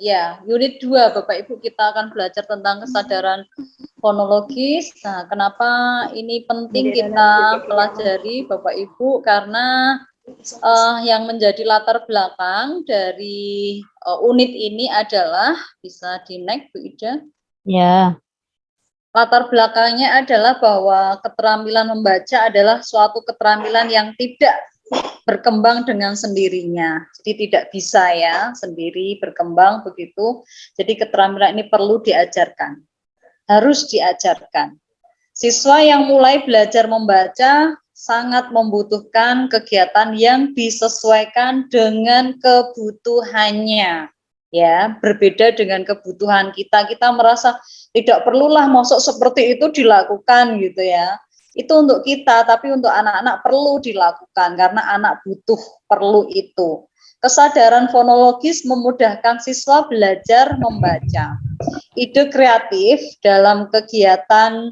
Ya, unit 2 Bapak Ibu kita akan belajar tentang kesadaran fonologis. Nah, kenapa ini penting kita pelajari Bapak Ibu? Karena yang menjadi latar belakang dari unit ini adalah, bisa di next Bu Ida? Ya. Latar belakangnya adalah bahwa keterampilan membaca adalah suatu keterampilan yang tidak berkembang dengan sendirinya. Jadi tidak bisa ya sendiri berkembang begitu. Jadi keterampilan ini perlu diajarkan, harus diajarkan. Siswa yang mulai belajar membaca sangat membutuhkan kegiatan yang disesuaikan dengan kebutuhannya. Ya, berbeda dengan kebutuhan kita. Kita merasa tidak perlulah masuk seperti itu dilakukan gitu ya. Itu untuk kita, tapi untuk anak-anak perlu dilakukan karena anak butuh, perlu itu. Kesadaran fonologis memudahkan siswa belajar membaca. Ide kreatif dalam kegiatan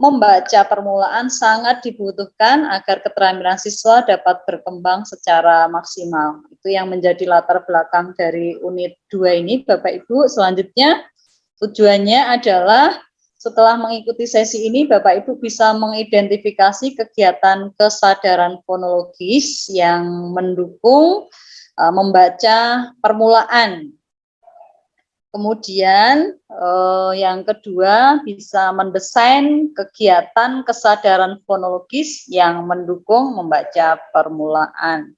membaca permulaan sangat dibutuhkan agar keterampilan siswa dapat berkembang secara maksimal. Itu yang menjadi latar belakang dari unit 2 ini, Bapak Ibu. Selanjutnya, tujuannya adalah setelah mengikuti sesi ini, Bapak Ibu bisa mengidentifikasi kegiatan kesadaran fonologis yang mendukung membaca permulaan. Kemudian yang kedua bisa mendesain kegiatan kesadaran fonologis yang mendukung membaca permulaan.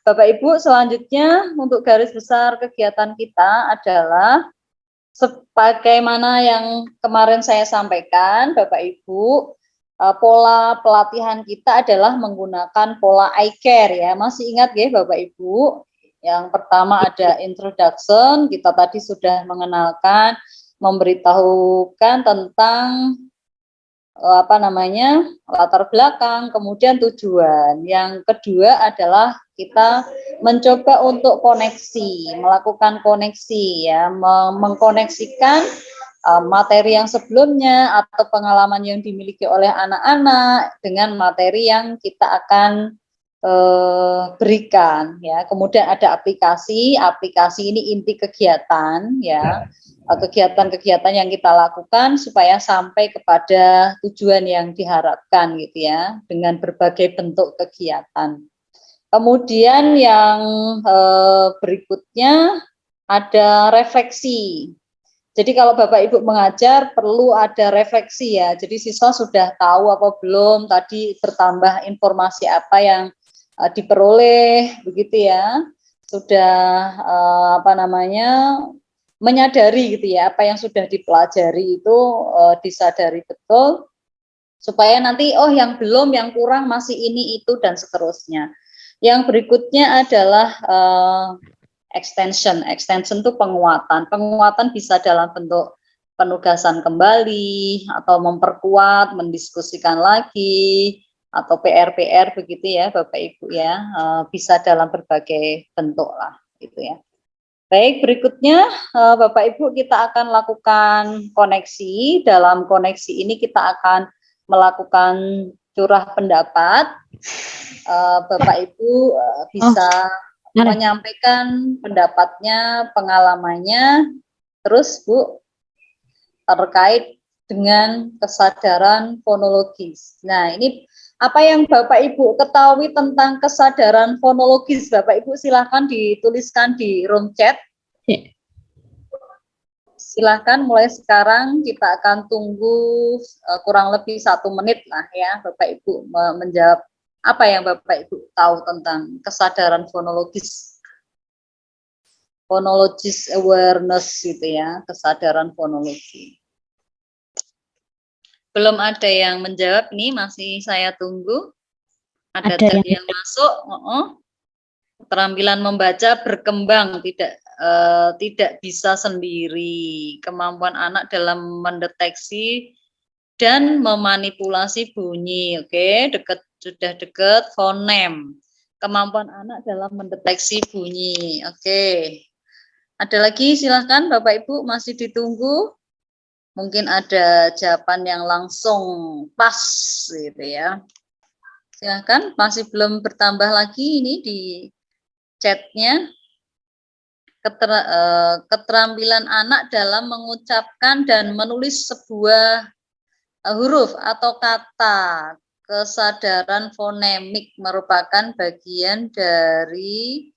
Bapak Ibu, selanjutnya untuk garis besar kegiatan kita adalah sebagaimana yang kemarin saya sampaikan, Bapak Ibu, pola pelatihan kita adalah menggunakan pola I-Care ya. Masih ingat ya Bapak Ibu? Yang pertama ada introduction, kita tadi sudah mengenalkan, memberitahukan tentang latar belakang, kemudian tujuan. Yang kedua adalah kita mencoba untuk koneksi, melakukan koneksi ya, mengkoneksikan materi yang sebelumnya atau pengalaman yang dimiliki oleh anak-anak dengan materi yang kita akan berikan ya. Kemudian ada aplikasi ini inti kegiatan ya, kegiatan-kegiatan yang kita lakukan supaya sampai kepada tujuan yang diharapkan gitu ya, dengan berbagai bentuk kegiatan. Kemudian yang berikutnya ada refleksi. Jadi kalau Bapak Ibu mengajar perlu ada refleksi ya. Jadi siswa sudah tahu apa belum, tadi bertambah informasi apa yang diperoleh begitu ya. Sudah menyadari gitu ya, apa yang sudah dipelajari itu disadari betul supaya nanti yang belum, yang kurang masih ini itu dan seterusnya. Yang berikutnya adalah extension itu penguatan bisa dalam bentuk penugasan kembali atau memperkuat, mendiskusikan lagi atau PR begitu ya Bapak Ibu ya, bisa dalam berbagai bentuk lah gitu ya. Baik, berikutnya Bapak Ibu kita akan lakukan koneksi. Dalam koneksi ini kita akan melakukan curah pendapat. Bapak Ibu bisa menyampaikan pendapatnya, pengalamannya, terus Bu, terkait dengan kesadaran fonologis. Nah, ini apa yang Bapak Ibu ketahui tentang kesadaran fonologis? Bapak Ibu silahkan dituliskan di room chat. Silahkan mulai sekarang, kita akan tunggu kurang lebih 1 menit lah ya Bapak Ibu menjawab apa yang Bapak Ibu tahu tentang kesadaran fonologis. Phonologist awareness gitu ya, kesadaran fonologi. Belum ada yang menjawab nih, masih saya tunggu. Ada yang masuk. Keterampilan membaca berkembang, tidak bisa sendiri. Kemampuan anak dalam mendeteksi dan memanipulasi bunyi, oke, sudah dekat fonem. Kemampuan anak dalam mendeteksi bunyi, oke. Ada lagi, silahkan Bapak Ibu, masih ditunggu. Mungkin ada jawaban yang langsung pas gitu ya. Silahkan, masih belum bertambah lagi ini di chatnya. keterampilan anak dalam mengucapkan dan menulis sebuah huruf atau kata. Kesadaran fonemik merupakan bagian dari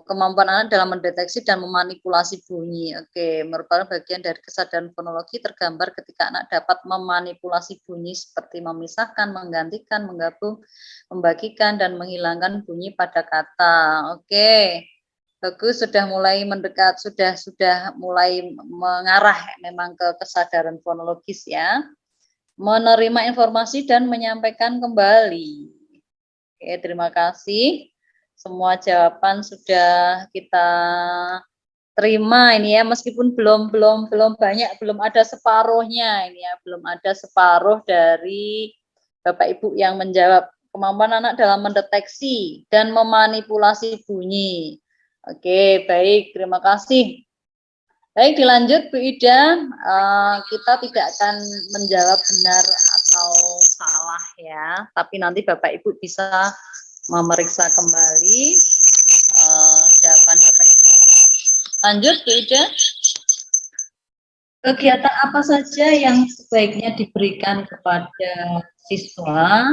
kemampuan anak dalam mendeteksi dan memanipulasi bunyi. Oke, merupakan bagian dari kesadaran fonologi tergambar ketika anak dapat memanipulasi bunyi seperti memisahkan, menggantikan, menggabung, membagikan, dan menghilangkan bunyi pada kata. Oke, bagus, sudah mulai mendekat, sudah mulai mengarah memang ke kesadaran fonologis ya. Menerima informasi dan menyampaikan kembali. Oke, terima kasih. Semua jawaban sudah kita terima ini ya, meskipun belum banyak, belum ada separuhnya ini ya, belum ada separuh dari Bapak Ibu yang menjawab. Kemampuan anak dalam mendeteksi dan memanipulasi bunyi. Oke, baik, terima kasih. Baik, dilanjut Bu Ida. Kita tidak akan menjawab benar atau salah ya, tapi nanti Bapak Ibu bisa memeriksa kembali jawaban Bapak Ibu. Lanjut Bu Ida. Kegiatan apa saja yang sebaiknya diberikan kepada siswa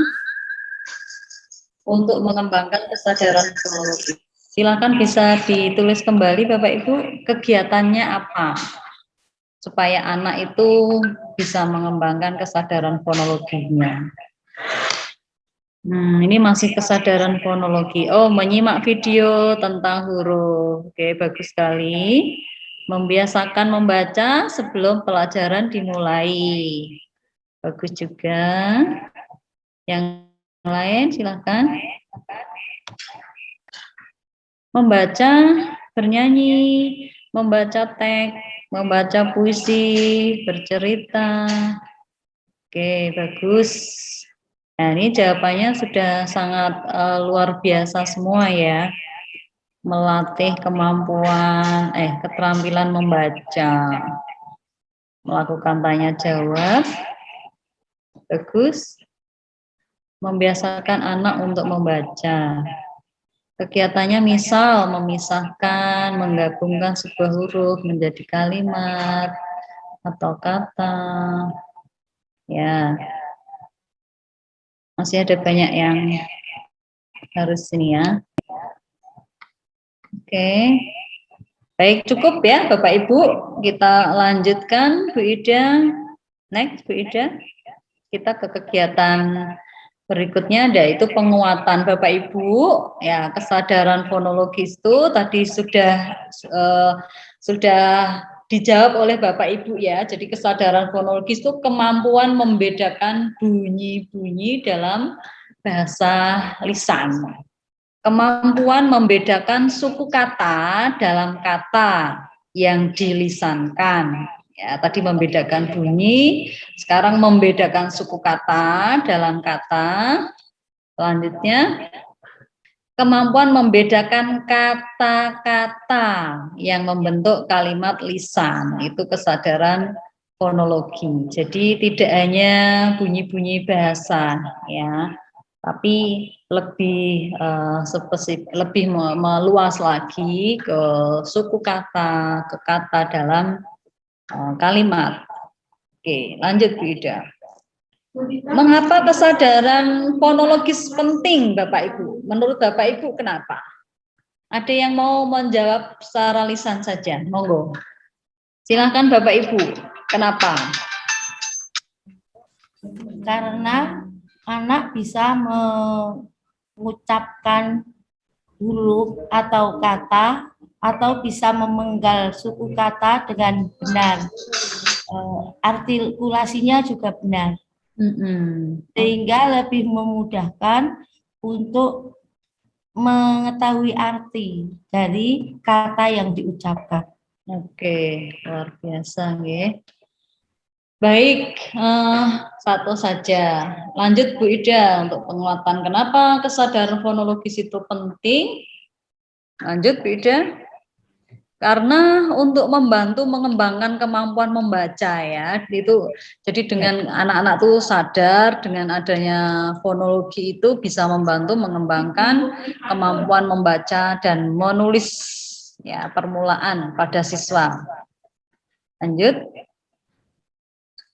untuk mengembangkan kesadaran fonologi? Silakan bisa ditulis kembali Bapak Ibu, kegiatannya apa supaya anak itu bisa mengembangkan kesadaran fonologinya. Ini masih kesadaran fonologi. Oh, menyimak video tentang huruf. Oke, bagus sekali. Membiasakan membaca sebelum pelajaran dimulai. Bagus juga. Yang lain silakan. Membaca, bernyanyi, membaca teks, membaca puisi, bercerita. Oke, bagus. Nah, ini jawabannya sudah sangat luar biasa semua ya. Melatih kemampuan, keterampilan membaca. Melakukan tanya jawab. Bagus. Membiasakan anak untuk membaca. Kegiatannya misal memisahkan, menggabungkan sebuah huruf menjadi kalimat atau kata. Ya. Masih ada banyak yang harus ini ya. Oke. Baik, cukup ya Bapak Ibu. Kita lanjutkan Bu Ida. Next Bu Ida. Kita ke kegiatan berikutnya, yaitu penguatan Bapak Ibu. Ya, kesadaran fonologis itu tadi sudah dijawab oleh Bapak Ibu ya. Jadi kesadaran fonologis itu kemampuan membedakan bunyi-bunyi dalam bahasa lisan. Kemampuan membedakan suku kata dalam kata yang dilisankan. Ya, tadi membedakan bunyi, sekarang membedakan suku kata dalam kata. Selanjutnya, kemampuan membedakan kata-kata yang membentuk kalimat lisan, itu kesadaran fonologi. Jadi tidak hanya bunyi-bunyi bahasa ya, tapi lebih spesifik, lebih meluas lagi ke suku kata, ke kata dalam kalimat. Oke, lanjut Bu Ida. Mengapa kesadaran fonologis penting Bapak Ibu? Menurut Bapak Ibu kenapa? Ada yang mau menjawab secara lisan saja? Monggo. Silakan Bapak Ibu. Kenapa? Karena anak bisa mengucapkan huruf atau kata atau bisa memenggal suku kata dengan benar. Artikulasinya juga benar. Sehingga lebih memudahkan untuk mengetahui arti dari kata yang diucapkan. Oke, luar biasa ya. Baik, satu saja. Lanjut Bu Ida untuk penguatan. Kenapa kesadaran fonologis itu penting? Lanjut Bu Ida. Karena untuk membantu mengembangkan kemampuan membaca ya, itu jadi dengan anak-anak tuh sadar dengan adanya fonologi itu bisa membantu mengembangkan kemampuan membaca dan menulis ya permulaan pada siswa. Lanjut.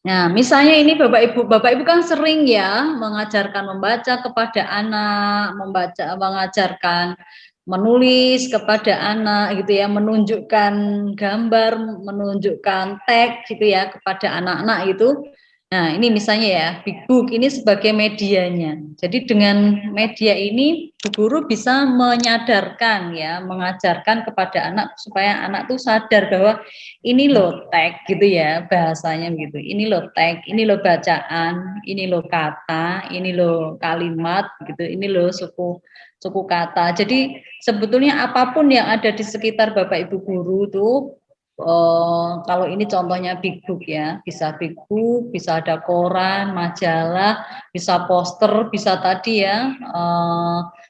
Nah, misalnya ini Bapak Ibu kan sering ya mengajarkan membaca kepada anak, mengajarkan menulis kepada anak gitu ya, menunjukkan gambar, menunjukkan teks gitu ya kepada anak-anak itu. Nah, ini misalnya ya, Big Book ini sebagai medianya. Jadi dengan media ini Bu guru bisa menyadarkan ya, mengajarkan kepada anak supaya anak tuh sadar bahwa ini loh teks gitu ya, bahasanya gitu. Ini loh teks, ini loh bacaan, ini loh kata, ini loh kalimat gitu, ini loh suku kata. Jadi sebetulnya apapun yang ada di sekitar Bapak Ibu guru tuh kalau ini contohnya Big Book ya, bisa Big Book, bisa ada koran, majalah, bisa poster, bisa tadi ya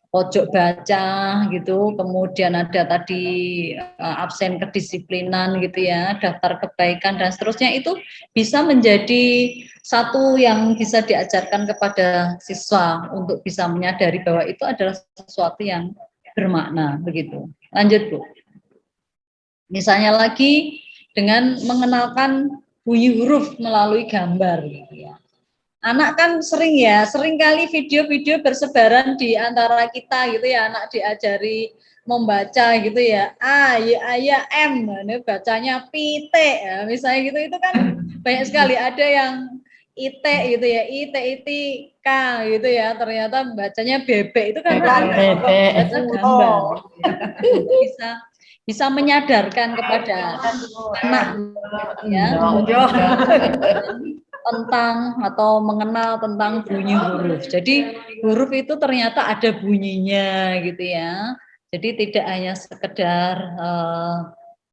pojok baca gitu, kemudian ada tadi absen kedisiplinan gitu ya, daftar kebaikan dan seterusnya itu bisa menjadi satu yang bisa diajarkan kepada siswa untuk bisa menyadari bahwa itu adalah sesuatu yang bermakna begitu. Lanjut Bu. Misalnya lagi dengan mengenalkan bunyi huruf melalui gambar gitu ya. Anak kan sering kali video-video bersebaran di antara kita gitu ya, anak diajari membaca gitu ya, A, Y, A, Y, M, ini bacanya pite, ya, misalnya gitu, itu kan banyak sekali, ada yang IT gitu ya, IT, K gitu ya, ternyata bacanya bebek, itu kan baca gambar, bisa menyadarkan kepada anak ya, tentang atau mengenal tentang bunyi huruf. Jadi huruf itu ternyata ada bunyinya gitu ya. Jadi tidak hanya sekedar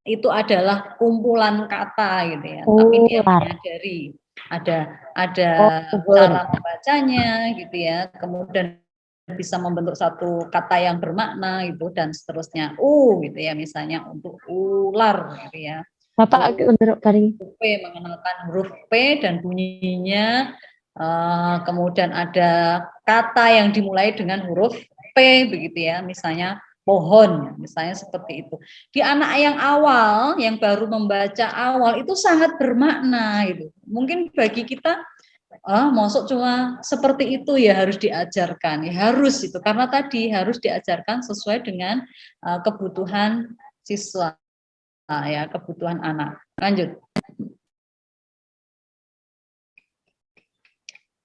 itu adalah kumpulan kata gitu ya, tapi dia menyadari ada cara membacanya gitu ya. Kemudian bisa membentuk satu kata yang bermakna gitu dan seterusnya. Gitu ya misalnya untuk ular gitu ya. Bapak untuk paling P, mengenalkan huruf P dan bunyinya, kemudian ada kata yang dimulai dengan huruf P begitu ya, misalnya pohon, misalnya seperti itu. Di anak yang awal, yang baru membaca awal itu sangat bermakna itu. Mungkin bagi kita, maksud cuma seperti itu ya harus diajarkan, ya harus itu karena tadi harus diajarkan sesuai dengan kebutuhan siswa, ya kebutuhan anak. Lanjut.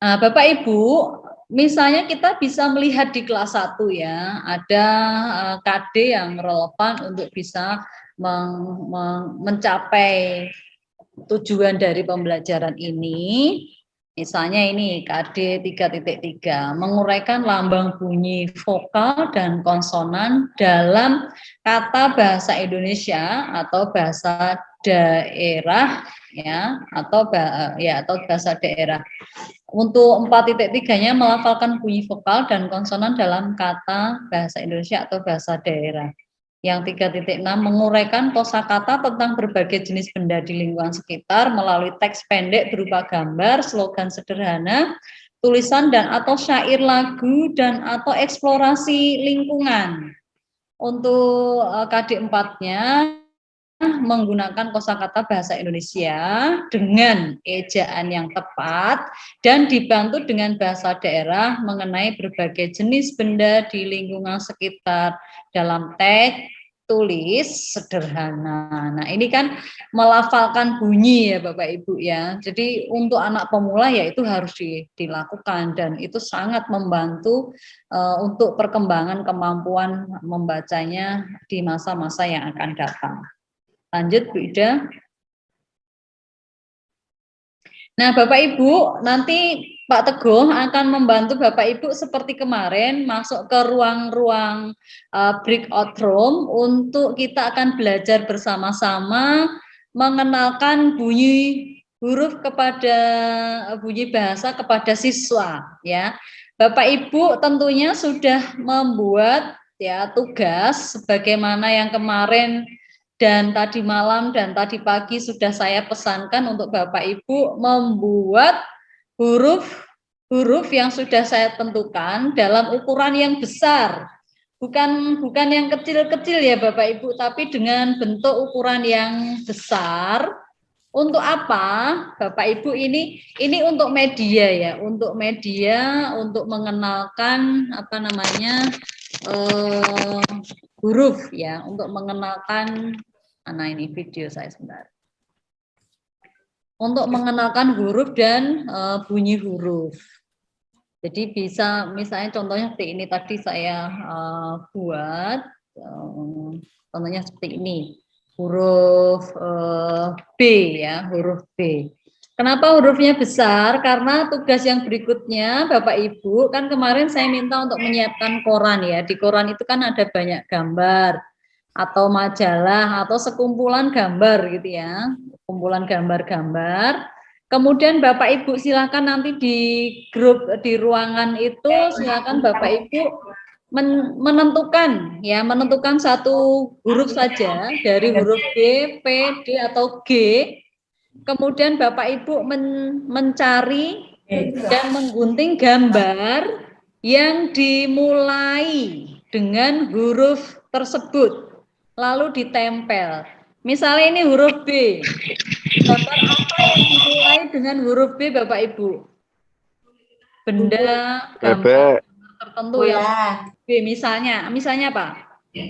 Nah, Bapak Ibu, misalnya kita bisa melihat di kelas 1 ya, ada KD yang relevan untuk bisa mencapai tujuan dari pembelajaran ini. Misalnya ini KD 3.3, menguraikan lambang bunyi vokal dan konsonan dalam kata bahasa Indonesia atau bahasa daerah ya, atau bahasa daerah. Untuk 4.3-nya melafalkan bunyi vokal dan konsonan dalam kata bahasa Indonesia atau bahasa daerah. Yang 3.6 menguraikan kosakata tentang berbagai jenis benda di lingkungan sekitar melalui teks pendek berupa gambar, slogan sederhana, tulisan dan atau syair lagu dan atau eksplorasi lingkungan. Untuk KD 4-nya menggunakan kosakata bahasa Indonesia dengan ejaan yang tepat dan dibantu dengan bahasa daerah mengenai berbagai jenis benda di lingkungan sekitar dalam teks tulis sederhana. Nah, ini kan melafalkan bunyi ya Bapak Ibu ya. Jadi untuk anak pemula ya itu harus dilakukan dan itu sangat membantu untuk perkembangan kemampuan membacanya di masa-masa yang akan datang. Lanjut Bu Ida. Nah Bapak Ibu, nanti Pak Teguh akan membantu Bapak Ibu seperti kemarin masuk ke ruang-ruang breakout room untuk kita akan belajar bersama-sama mengenalkan bunyi huruf kepada bunyi bahasa kepada siswa ya. Bapak Ibu tentunya sudah membuat ya tugas sebagaimana yang kemarin Dan tadi malam dan tadi pagi sudah saya pesankan untuk Bapak Ibu membuat huruf yang sudah saya tentukan dalam ukuran yang besar. Bukan yang kecil-kecil ya Bapak Ibu, tapi dengan bentuk ukuran yang besar. Untuk apa? Bapak Ibu ini untuk media ya, untuk mengenalkan apa namanya? Huruf ya, untuk mengenalkan mana ini video saya sebentar. Untuk mengenalkan huruf dan bunyi huruf. Jadi bisa misalnya contohnya seperti ini tadi saya buat contohnya seperti ini. Huruf B ya, huruf B. Kenapa hurufnya besar? Karena tugas yang berikutnya Bapak Ibu, kan kemarin saya minta untuk menyiapkan koran ya. Di koran itu kan ada banyak gambar atau majalah atau sekumpulan gambar gitu ya. Kumpulan gambar-gambar. Kemudian Bapak Ibu silakan nanti di grup di ruangan itu silakan Bapak Ibu menentukan satu huruf saja dari huruf B, P, D atau G. Kemudian Bapak Ibu mencari dan menggunting gambar yang dimulai dengan huruf tersebut, lalu ditempel. Misalnya ini huruf B. Gambar apa yang dimulai dengan huruf B, Bapak Ibu? Benda, gambar tertentu yang B. Misalnya apa?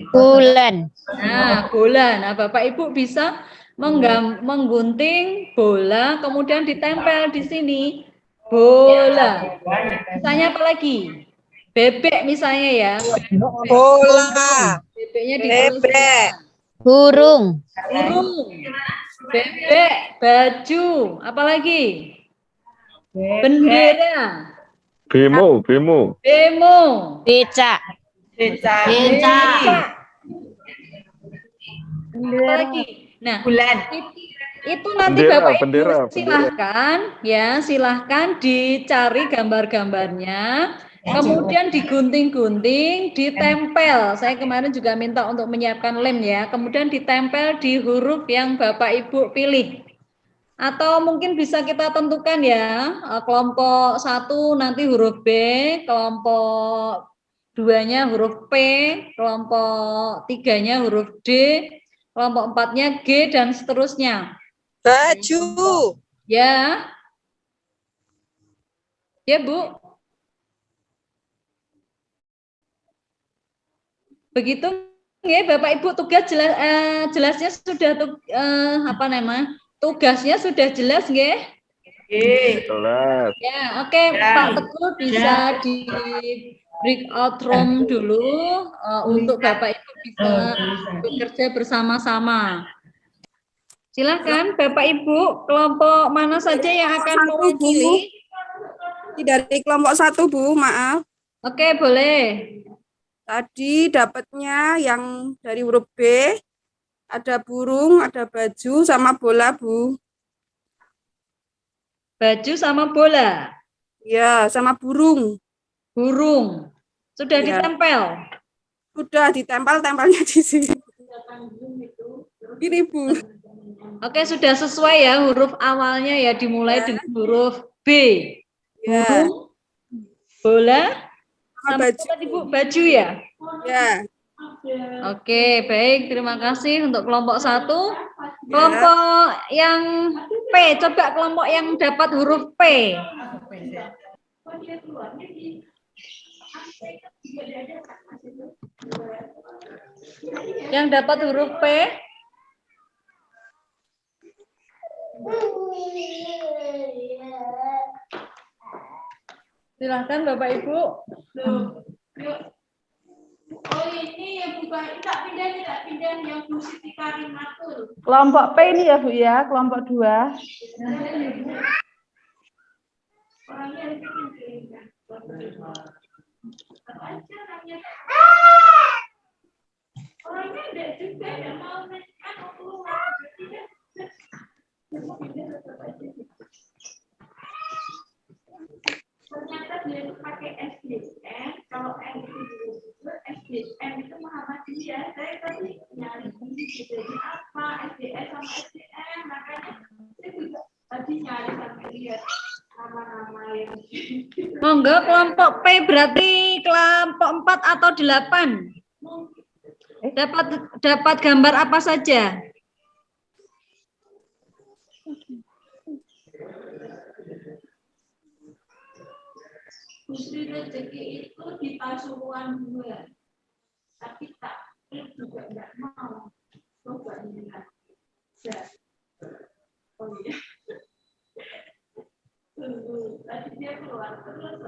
Bulan. Nah, bola. Nah, Bapak Ibu bisa menggunting bola, kemudian ditempel di sini. Bola. Misalnya apa lagi? Bebek misalnya ya. Bola. Bebeknya di Bebek. Burung. burung. Bebek, baju, apa lagi? Bendera. Bemo. Demo. Becak. Beca. Apa lagi? Nah, Bulan. itu nanti Bendera, Bapak Ibu bendera. silahkan dicari gambar-gambarnya, kemudian digunting-gunting, ditempel. Saya kemarin juga minta untuk menyiapkan lem ya, kemudian ditempel di huruf yang Bapak Ibu pilih. Atau mungkin bisa kita tentukan ya, kelompok 1 nanti huruf B, kelompok 2-nya huruf P, kelompok 3-nya huruf D, kelompok 4-nya G, dan seterusnya. Baju. Ya. Ya, Bu. Begitu ya, Bapak Ibu, tugas jelasnya sudah apa namanya? Tugasnya sudah jelas nggih? Jelas. Ya, oke, Pak Teguh bisa di breakout room dulu untuk Bapak Ibu bisa bekerja bersama-sama. Silakan Bapak Ibu, kelompok mana saja yang akan mewakili? Dari kelompok 1, Bu, maaf. Oke, boleh. Tadi dapatnya yang dari huruf B, ada burung, ada baju, sama bola, Bu. Baju sama bola. Ya, sama burung. Burung. Sudah Ya. ditempel? Sudah ditempel, tempelnya di sini. Ini, Bu. Oke, sudah sesuai ya huruf awalnya ya, dimulai dengan huruf B. Ya. Burung, bola, sama baju. tadi Bu, baju ya? Ya. Oke, baik. Terima kasih untuk kelompok 1. Kelompok yang P, coba kelompok yang dapat huruf P. Yang dapat huruf P. Silahkan Bapak Ibu. Oh ini ya bukan, tidak pindah yang Bu Siti Karimatul. Kelompok P ini ya Bu ya, kelompok 2. Orangnya enggak juga, enggak mau ternyata dia itu pakai SDN, kalau N itu SDN itu Muhammadiyah. Saya tadi nyari jadi apa Monggo kelompok P berarti kelompok 4 atau 8. Dapat gambar apa saja? Putri rezeki itu di Pasuruan 2. Tapi tak juga enggak mau. Coba lihat. Oh iya. Tadi dia keluar terus.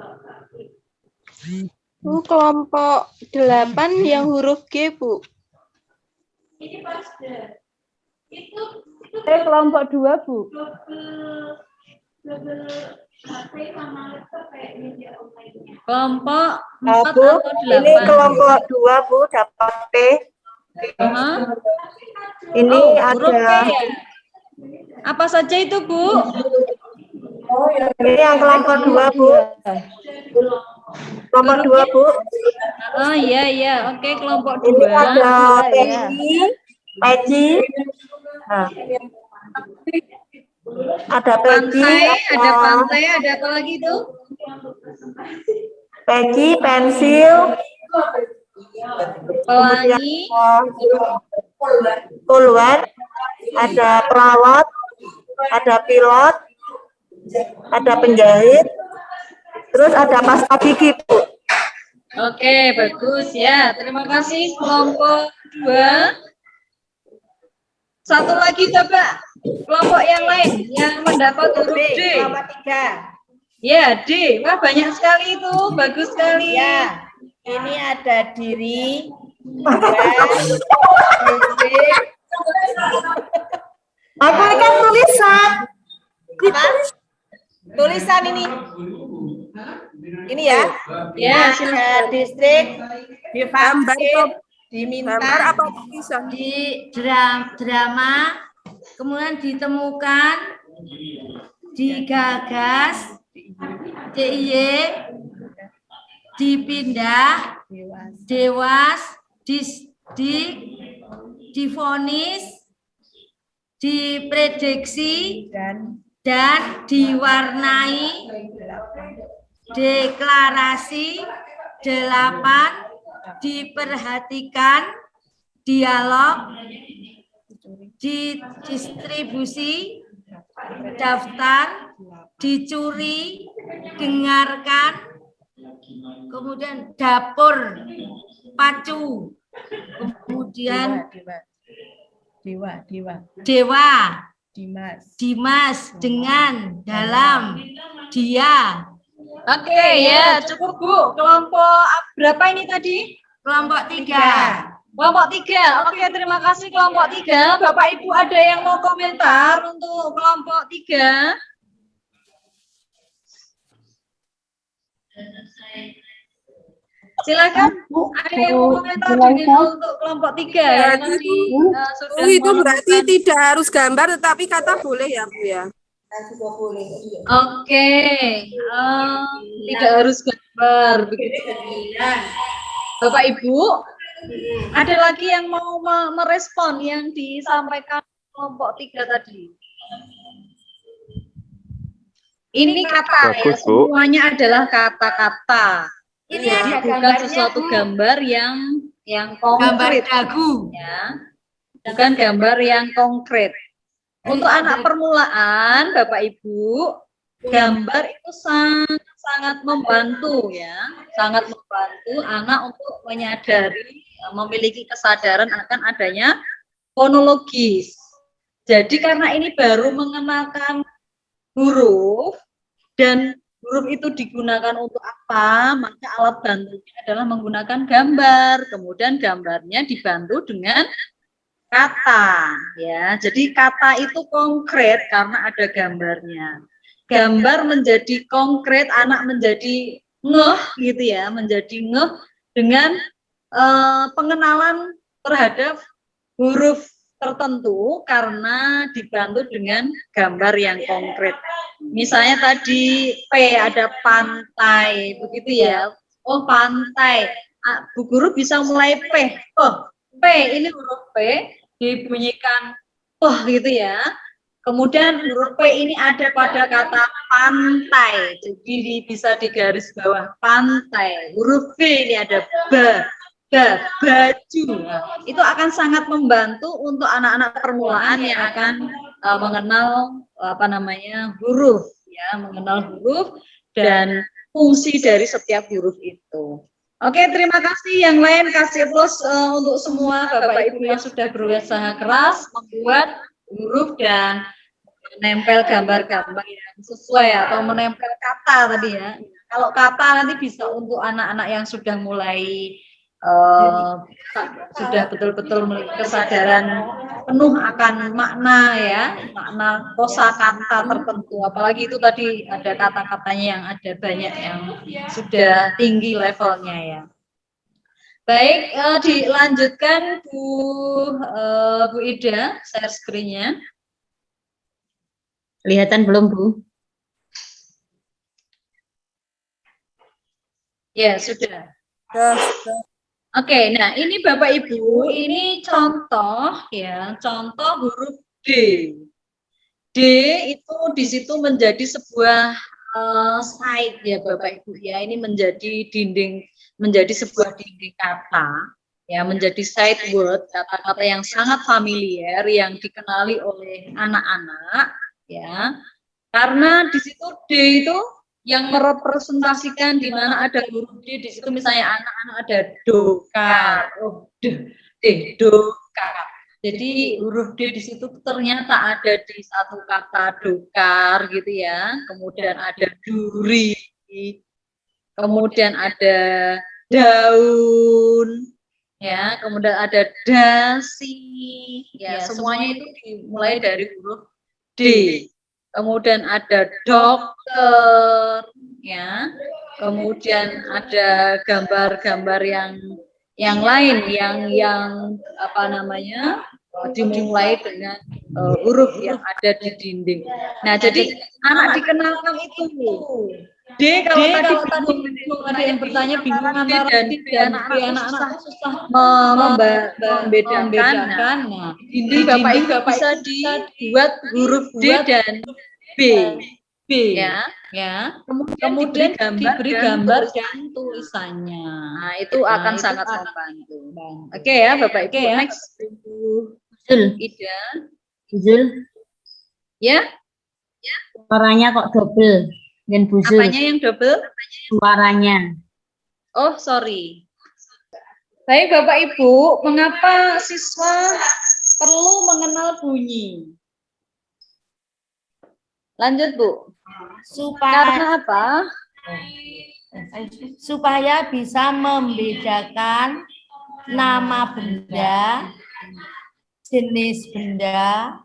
Bu, kelompok 8 yang huruf G, Bu. Ini pas deh. Itu Kelompok 2, Bu. double HP sama laptop kayak media online-nya. Kelompok 4 Bu, atau 8? ini kelompok 2, Bu, dapat P. Ini Huruf P ada. ya? Apa saja itu, Bu? Ini yang kelompok 2, Bu. Kelompok 2, Bu. Oh iya, oke kelompok Ini 2. ada peci. Nah. Ada peci, Pantai, ada apa lagi itu? peci, pensil, Pelangi, pulpen, ada pelawat, ada pilot, ada penjahit, terus ada pasta gigi, Bu. oke bagus ya. Terima kasih kelompok 2. Satu lagi coba kelompok yang lain yang mendapat huruf D. Kelompok 3. Ya, D. Wah, banyak sekali itu. Bagus sekali. Ya, ini ada diri, Aku kan tulisan. apa? Tulisan ini. Ini ya. Ya, Ada distrik, Gambar divaksin, Gambar diminta apa tulisan? Di drama, kemudian ditemukan, digagas, DIY, dipindah, dewas, divonis, diprediksi, dan diwarnai, deklarasi, 8, diperhatikan, dialog, didistribusi, daftar, dicuri, dengarkan, kemudian dapur, pacu, kemudian dewa, Dimas, dengan, dalam, dia. Oke ya, cukup Bu. Kelompok berapa ini tadi? Kelompok 3. Kelompok 3. Oke, terima kasih kelompok 3. Bapak Ibu ada yang mau komentar untuk kelompok 3? Silakan. Ada yang mau komentar untuk kelompok 3 yang tadi sudah Itu berarti menemukan. tidak harus gambar, tetapi kata boleh ya, Bu ya. Oke, tidak harus gambar begitu. Bapak Ibu, ada lagi yang mau merespon yang disampaikan kelompok 3 tadi? Ini kata ya, Bagus, Bu. semuanya adalah kata-kata. Ini Jadi ada bukan gambarnya, sesuatu Bu. gambar yang Gambar konkret, dagu. ya. Bukan gambar yang konkret. Untuk anak permulaan, Bapak Ibu, gambar itu sangat membantu ya, sangat membantu anak untuk menyadari, memiliki kesadaran akan adanya fonologis. Jadi karena ini baru mengenalkan huruf dan huruf itu digunakan untuk apa, maka alat bantunya adalah menggunakan gambar. Kemudian gambarnya dibantu dengan kata ya. Jadi kata itu konkret karena ada gambarnya. Gambar menjadi konkret, anak menjadi ngeh gitu ya, menjadi ngeh dengan pengenalan terhadap huruf tertentu karena dibantu dengan gambar yang konkret. Misalnya tadi P ada pantai begitu ya. Oh, pantai. Bu guru bisa mulai P. Oh, P ini huruf P dibunyikan gitu ya. Kemudian huruf P ini ada pada kata pantai. Jadi bisa digaris bawah pantai. Huruf B ini ada baju. Nah, itu akan sangat membantu untuk anak-anak permulaan yang akan mengenal huruf ya, mengenal huruf dan fungsi dari setiap huruf itu. Oke, terima kasih. Yang lain kasih plus untuk semua Bapak Ibu yang sudah berusaha keras membuat huruf dan menempel gambar-gambar yang sesuai atau menempel kata tadi ya. Kalau kata nanti bisa untuk anak-anak yang sudah mulai sudah betul-betul memiliki kesadaran penuh akan makna ya, makna kosakata tertentu. Apalagi itu tadi ada kata-katanya yang ada banyak yang sudah tinggi levelnya ya. Baik, dilanjutkan Bu Ida, share screen-nya. Kelihatan belum, Bu? Ya, sudah. Oke, nah ini Bapak Ibu, ini contoh ya, contoh huruf D. D itu di situ menjadi sebuah site ya Bapak Ibu ya, ini menjadi sebuah dinding kata ya, menjadi site word, kata-kata yang sangat familiar yang dikenali oleh anak-anak ya. Karena di situ D itu yang merepresentasikan di mana ada huruf D di situ, misalnya anak-anak ada dokar, dokar. Jadi huruf D di situ ternyata ada di satu kata dokar gitu ya. Kemudian ada duri, kemudian ada daun, ya. Kemudian ada dasi, ya. Semuanya itu dimulai dari huruf D. Kemudian ada dokter, ya. Kemudian ada gambar-gambar yang lain yang dimulai dengan huruf yang ada di dinding. Nah, jadi anak dikenalkan itu. D kalau tadi bingung, ada yang bertanya bingung antara D dan B, anak-anak susah membedakan. Nah, dinding Bapak Ibu bisa dibuat huruf D dan B, ya. Kemudian diberi gambar dan tulisannya. Nah, itu akan sangat membantu. Oke ya, Bapak Ibu. Next, Ida. Buzul. Ya? Suaranya kok double. Dan Buzul. Apanya yang double? Suaranya. Oh, sorry. Baik, Bapak Ibu, mengapa siswa perlu mengenal bunyi? Lanjut, Bu. Karena apa? Supaya bisa membedakan nama benda, jenis benda,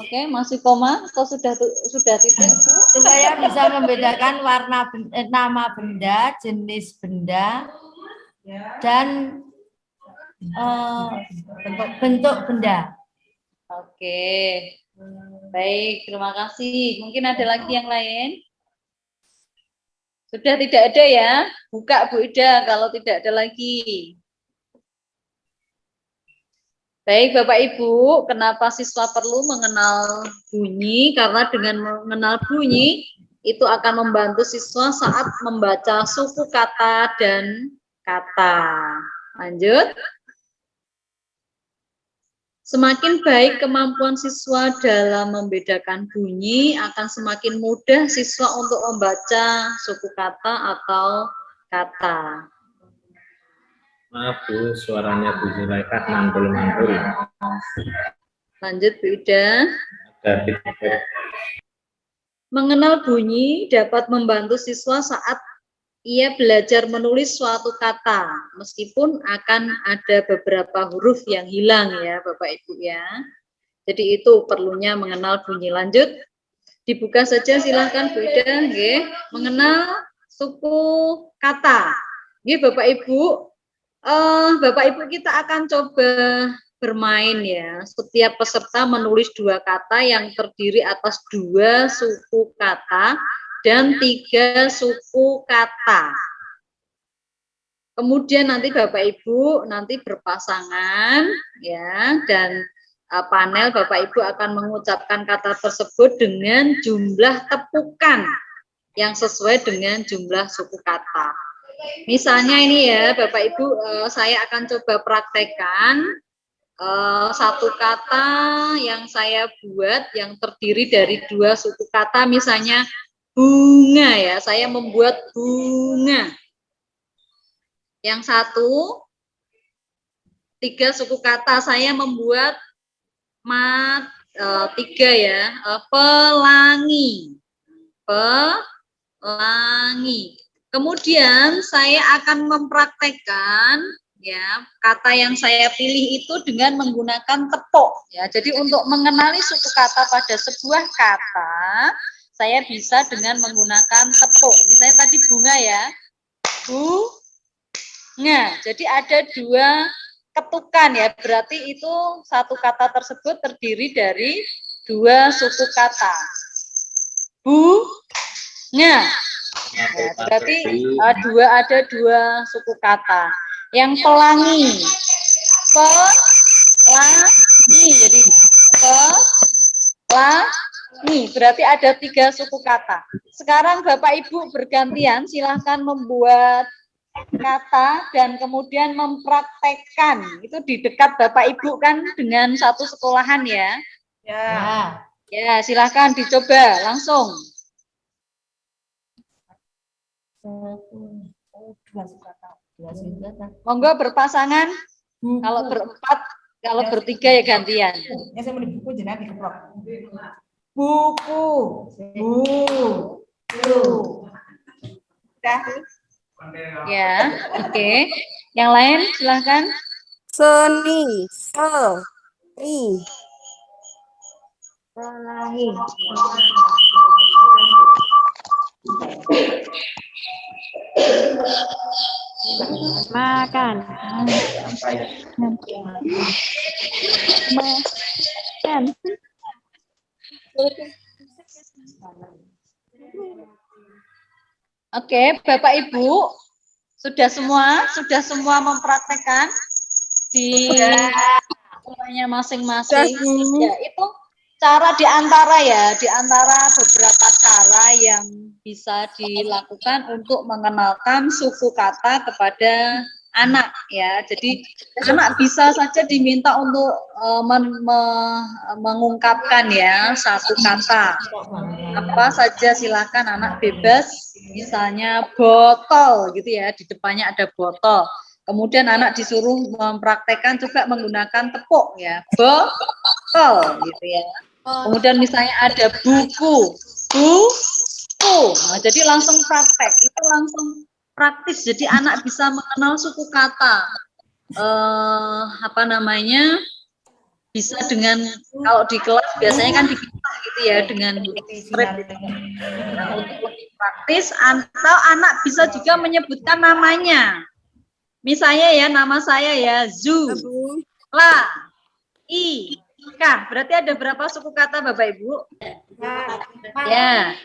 Oke, masih koma atau sudah titik? supaya bisa membedakan nama benda, jenis benda, dan bentuk benda. Oke, baik, terima kasih. Mungkin ada lagi yang lain? Sudah tidak ada ya? Buka Bu Ida kalau tidak ada lagi. Baik Bapak Ibu, kenapa siswa perlu mengenal bunyi? Karena dengan mengenal bunyi, itu akan membantu siswa saat membaca suku kata dan kata. Lanjut. Semakin baik kemampuan siswa dalam membedakan bunyi, akan semakin mudah siswa untuk membaca suku kata atau kata. Maaf Bu, suaranya Bu Zulaikha mantul-mantul. Lanjut Bu Ida. Ada feedback. Mengenal bunyi dapat membantu siswa saat ia belajar menulis suatu kata, meskipun akan ada beberapa huruf yang hilang ya Bapak Ibu ya. Jadi itu perlunya mengenal bunyi. Lanjut, dibuka saja silahkan Bu Ida. Nggih. Mengenal suku kata. Nggih Bapak Ibu, Bapak Ibu kita akan coba bermain ya. Setiap peserta menulis 2 kata yang terdiri atas 2 suku kata dan 3 suku kata. Kemudian nanti Bapak Ibu nanti berpasangan ya, dan panel Bapak Ibu akan mengucapkan kata tersebut dengan jumlah tepukan yang sesuai dengan jumlah suku kata. Misalnya ini ya Bapak Ibu, saya akan coba praktekkan satu kata yang saya buat yang terdiri dari 2 suku kata, misalnya bunga ya, saya membuat bunga. Yang satu 3 suku kata, saya membuat 3 ya, pelangi, pelangi. Kemudian saya akan mempraktekkan ya kata yang saya pilih itu dengan menggunakan tepuk ya. Jadi untuk mengenali suku kata pada sebuah kata, saya bisa dengan menggunakan tepuk. Misalnya tadi bunga ya, bunga. Jadi ada 2 ketukan ya, berarti itu satu kata tersebut terdiri dari 2 suku kata. Bunga. Ya, berarti ada dua suku kata. Yang pelangi, pelangi, jadi pelangi, berarti ada 3 suku kata. Sekarang Bapak Ibu bergantian, silahkan membuat kata dan kemudian mempraktekkan. Itu di dekat Bapak Ibu kan dengan satu sekolahan ya. Ya, silahkan dicoba langsung. Monggo berpasangan. Kalau berempat, kalau bertiga ya gantian. Buku. Ya, oke. Yang lain silahkan. Seni, seni. Makan. Makan. Oke, Bapak Ibu sudah semua mempraktekkan di sekolahnya masing-masing. Ya, itu cara di antara beberapa cara yang bisa dilakukan untuk mengenalkan suku kata kepada anak ya. Jadi anak bisa saja diminta untuk mengungkapkan ya satu kata. Apa saja silakan, anak bebas, misalnya botol gitu ya, di depannya ada botol. Kemudian anak disuruh mempraktekkan juga menggunakan tepuk ya, botol gitu ya. Kemudian misalnya ada buku. Nah, jadi langsung praktek, itu langsung praktis. Jadi anak bisa mengenal suku kata. Bisa dengan, kalau di kelas biasanya kan dipisah gitu ya dengan strip gitu. Nah, untuk lebih praktis, atau anak bisa juga menyebutkan namanya. Misalnya ya, nama saya ya Zula Ika. Berarti ada berapa suku kata Bapak Ibu? Ya.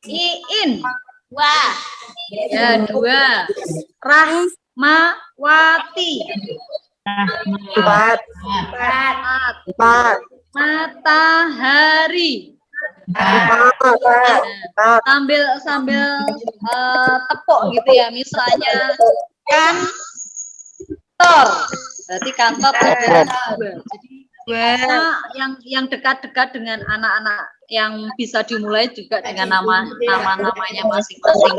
Iin. Wah. Ya, 2. Rahmawati. 4. Matahari. Sambil tepuk gitu ya, misalnya kantor. Berarti kantor ada 2. Jadi yang dekat-dekat dengan anak-anak yang bisa dimulai juga dengan nama-namanya masing-masing.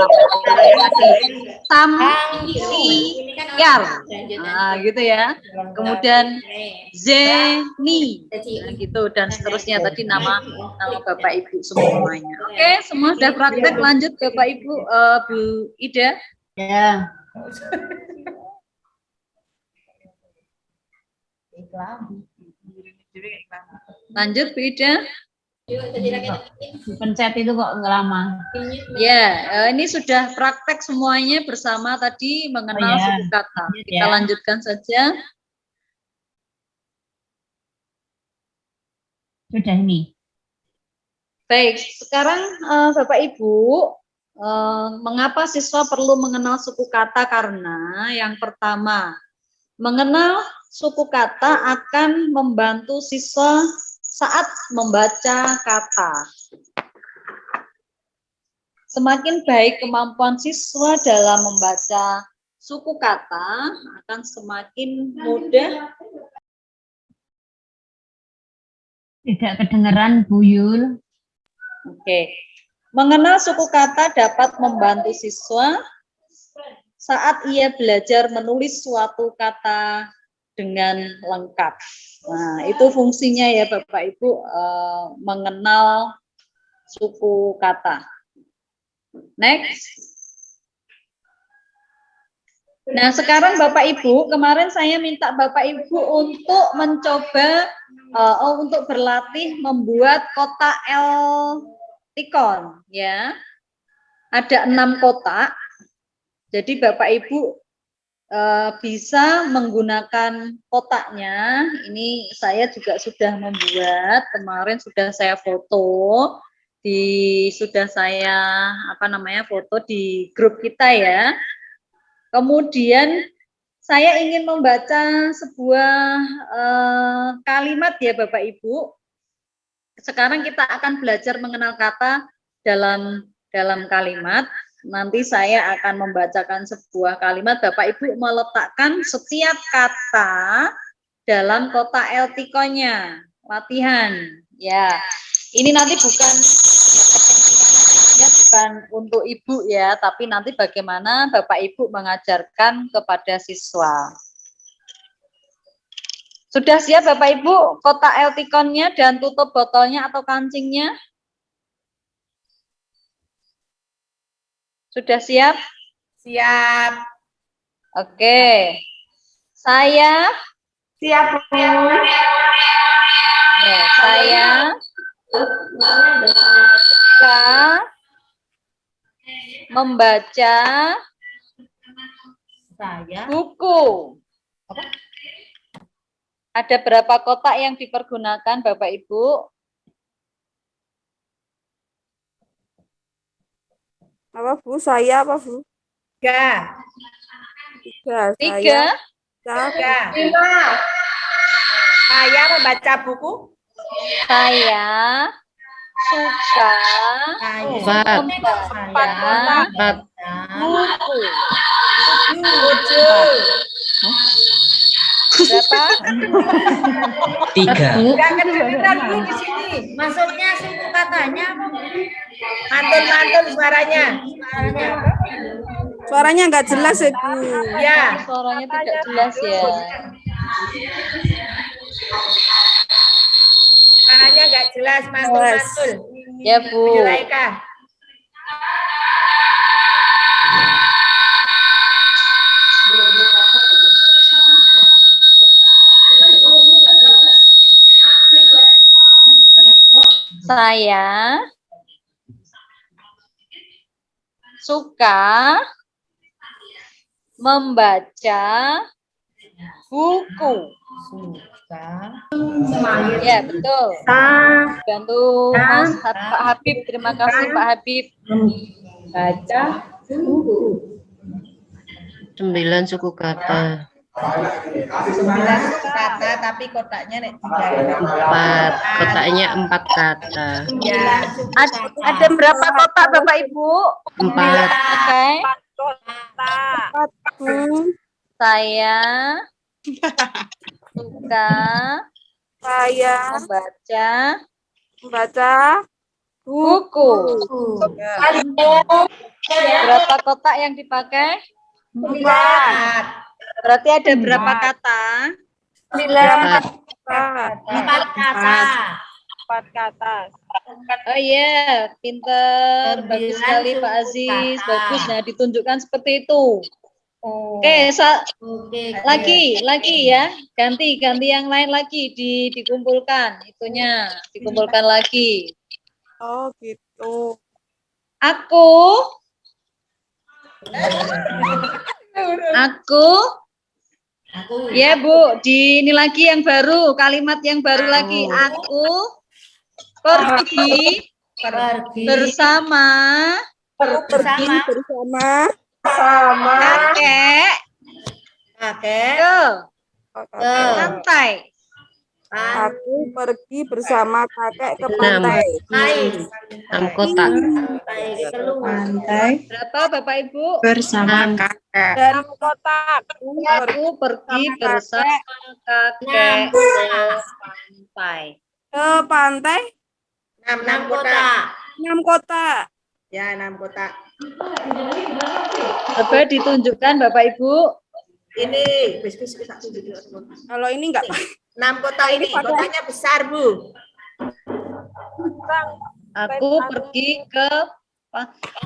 Samsiar, nah gitu ya. Kemudian Zeni, nah, gitu dan seterusnya. Tadi nama Bapak Ibu semuanya. Oke, semua sudah praktek. Lanjut Bapak Ibu, Bu Ida. Ya. Lanjut Bu Ida. Pencet itu kok nggak lama. Ya, ini sudah praktek semuanya bersama tadi mengenal suku kata. Kita lanjutkan saja. Sudah ini. Baik, sekarang Bapak Ibu Mengapa siswa perlu mengenal suku kata? Karena yang pertama, mengenal suku kata akan membantu siswa saat membaca kata. Semakin baik kemampuan siswa dalam membaca suku kata, akan semakin mudah. Tidak kedengeran, Bu Yul. Oke. Mengenal suku kata dapat membantu siswa saat ia belajar menulis suatu kata dengan lengkap. Nah, itu fungsinya ya Bapak Ibu, mengenal suku kata. Next. Nah, sekarang Bapak Ibu, kemarin saya minta Bapak Ibu untuk mencoba, untuk berlatih membuat kotak L-tikon, ya. Ada 6 kotak. Jadi Bapak Ibu bisa menggunakan kotaknya. Ini saya juga sudah membuat, kemarin sudah saya foto, sudah saya foto di grup kita ya. Kemudian saya ingin membaca sebuah kalimat ya Bapak Ibu. Sekarang kita akan belajar mengenal kata dalam kalimat. Nanti saya akan membacakan sebuah kalimat, Bapak Ibu meletakkan setiap kata dalam kotak L-tikonnya. Latihan, ya. Ini nanti bukan untuk Ibu ya, tapi nanti bagaimana Bapak Ibu mengajarkan kepada siswa. Sudah siap Bapak Ibu kotak L-tikonnya dan tutup botolnya atau kancingnya? Sudah siap? Siap. Oke. Saya Siap, Bu. ya, saya suka membaca buku. Ada berapa kotak yang dipergunakan Bapak Ibu? Apa Bu? Saya apa Bu? 3. 3. 3. Saya 5. Saya membaca buku. Saya suka membaca buku. 7. Berapa? 3. Enggak kedengeran Bu di sini. Maksudnya suku katanya apa? Mantul-mantul suaranya. suaranya nggak jelas ya Bu. Ya. Suaranya tidak jelas ya. Suaranya nggak jelas, mantul-mantul. Ya Bu. Yulaika. Saya suka membaca buku. Ya, betul. Bantu Mas Pak Habib. Terima kasih Pak Habib. Baca buku. 9 suku kata. 9 suku kata, tapi kotaknya nek 3. 4. Kotaknya 4 kata. Ya. Ada berapa kotak Bapak Ibu? 4. Oke. Saya suka Saya membaca buku. Berapa kotak yang dipakai? 4. Berarti ada berapa kata? 4 kata. 4 kata. Oh iya, pinter, bagus sekali Pak Aziz, bagus. Nah, ditunjukkan seperti itu. Oke, lagi ya, ganti yang lain lagi, dikumpulkan itunya, dikumpulkan lagi. Oh gitu. Aku ya Bu, ini lagi yang baru, kalimat yang baru lagi. Aku pergi bersama pergi bersama Sama kakek kakek ke pantai. Aku pergi bersama kakek ke 6. pantai. 6 kotak. pantai Berapa Bapak Ibu? bersama kakek. Dan kotak. Aku pergi bersama kakek ke pantai. Ke pantai 6 kotak. 6 kotak. Ya, 6 kotak. Coba ditunjukkan Bapak Ibu. Ini bis satu jadi Kalau ini enggak 6 kotak ini, kotanya besar, Bu. Aku pergi ke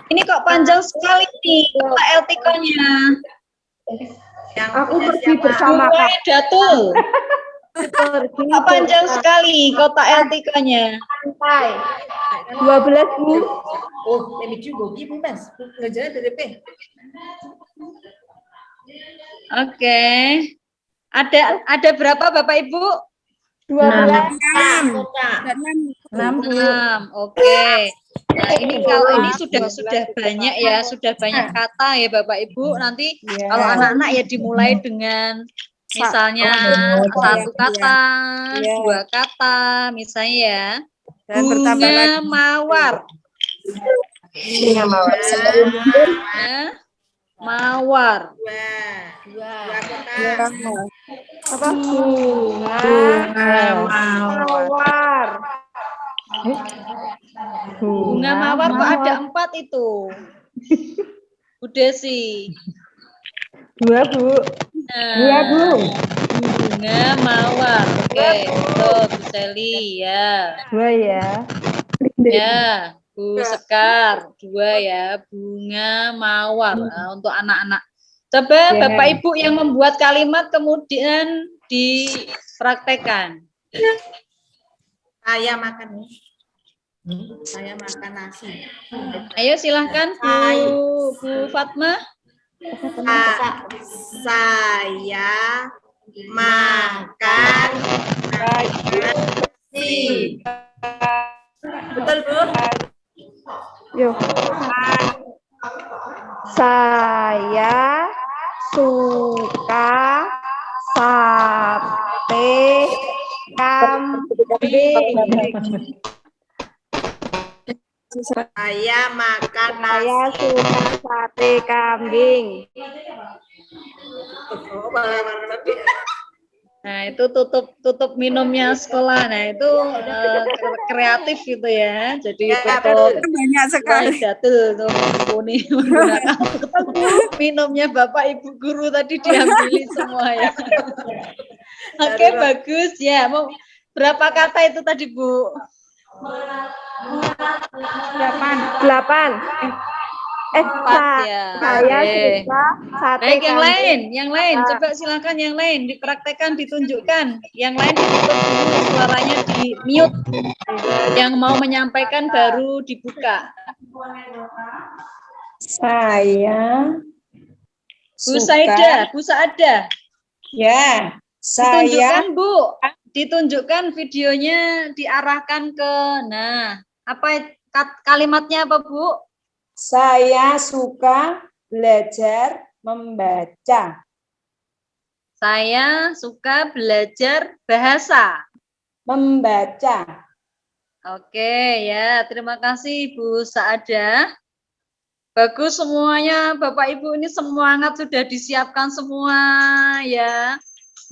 ini kok panjang sekali nih kota LTK-nya. Aku pergi bersama Datul. Kok panjang sekali kota LTK-nya. 12 Bu. Oh, ini juga gitu, Mas. Ngejalan dari P. Oke. Ada berapa Bapak Ibu? 12. 6. Oke. Nah, ini kalau ini sudah banyak ya, sudah banyak kata ya Bapak Ibu. Nanti kalau anak-anak ya dimulai dengan misalnya satu kata, dua kata, misalnya ya. Dan bertambah Bunga lagi. mawar. Bunga mawar. Bunga mawar. Dua kotak. Apa? Mawar. Bunga mawar kok ada 4 itu. Bu Desi. 2 Bu. Nah, bunga mawar. Oke, betul Bu Seli ya. 2 ya. Ya, Bu Sekar 2 ya. Bunga mawar. Nah, untuk anak-anak. Coba Bapak Ibu yang membuat kalimat kemudian dipraktekkan. Saya makan nih. Saya makan nasi. Ayo silahkan Bu Fatma. Saya makan nasi. Betul, Bu? Yuk. Saya suka sate kambing. Saya makan Saya nasi. suka sate kambing. Nah, itu tutup minumnya sekolah. Nah, itu kreatif gitu ya. Jadi tutup Banyak sekali. Datul tuh mumpuni menggunakan minumnya Bapak Ibu guru tadi diambil semua ya. Oke, bagus ya. Mau berapa kata itu tadi, Bu? 8. Empat ya. Saya Oke. suka sate Baik, yang kambing. lain. Coba silakan yang lain dipraktekkan, ditunjukkan. Yang lain ditutup dulu, suaranya di mute. Yang mau menyampaikan baru dibuka. Saya Bu Saida, Bu Saada. ya, Ditunjukkan, Bu. Ditunjukkan videonya, diarahkan ke, nah, apa kalimatnya apa, Bu? saya suka belajar membaca. Saya suka belajar bahasa. Membaca. Oke, ya. Terima kasih, Bu Saada. Bagus semuanya, Bapak Ibu ini semangat sudah disiapkan semua ya.